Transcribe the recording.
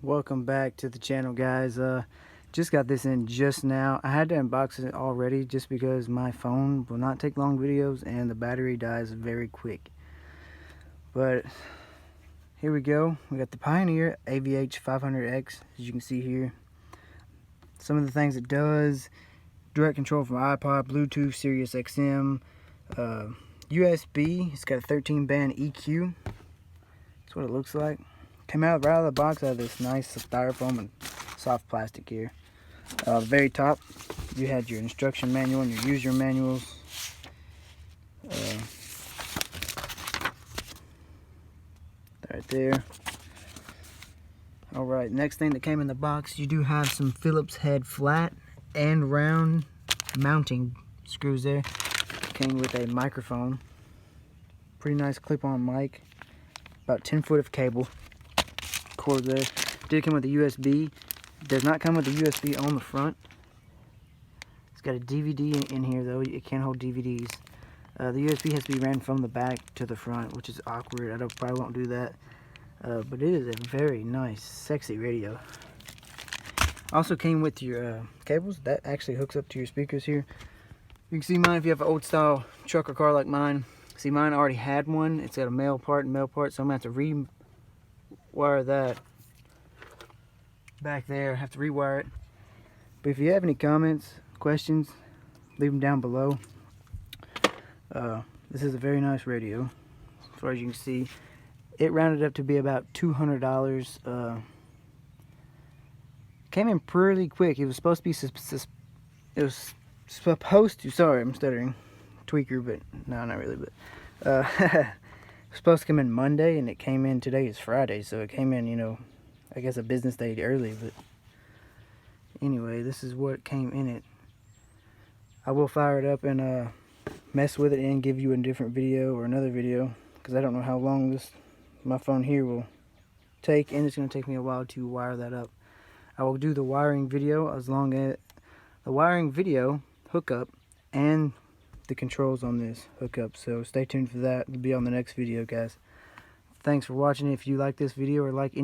Welcome back to the channel, guys. Just got this in just now. I had to unbox it already just because my phone will not take long videos and the battery dies very quick. But here we go. We got the Pioneer AVH-500 EX, as you can see here. Some of the things it does: direct control from iPod, Bluetooth, Sirius XM, USB. It's got a 13-band EQ. That's what it looks like. Came out right out of the box out of this nice styrofoam and soft plastic here. The very top, you had your instruction manual and your user manuals. Right there. Alright, next thing that came in the box, you do have some Phillips head flat and round mounting screws there. Came with a microphone. Pretty nice clip-on mic. About 10 foot of cable. Cord there. Did come with a USB. Does not come with a USB on the front. It's got a DVD in here though. It can't hold DVDs. The USB has to be ran from the back to the front, which is awkward. I probably won't do that. But it is a very nice, sexy radio. Also came with your cables. That actually hooks up to your speakers here. You can see mine if you have an old style truck or car like mine. See, mine already had one. It's got a male part and male part, so I'm going to have to rewire that back there. I have to rewire it. But if you have any comments, questions, leave them down below. This is a very nice radio. As far as you can see, it rounded up to be about $200. Came in pretty quick. It was supposed to be sorry, I'm stuttering, tweaker, but no, not really. But it was supposed to come in Monday, and it came in today. Is Friday, so it came in, you know, I guess a business day early. But anyway, this is what came in it. I will fire it up and mess with it and give you a different video or another video, because I don't know how long my phone here will take, and it's going to take me a while to wire that up. I will do the wiring video as long as the wiring video hookup and the controls on this hookup. So stay tuned for that. It'll be on the next video, guys. Thanks for watching. If you like this video or like any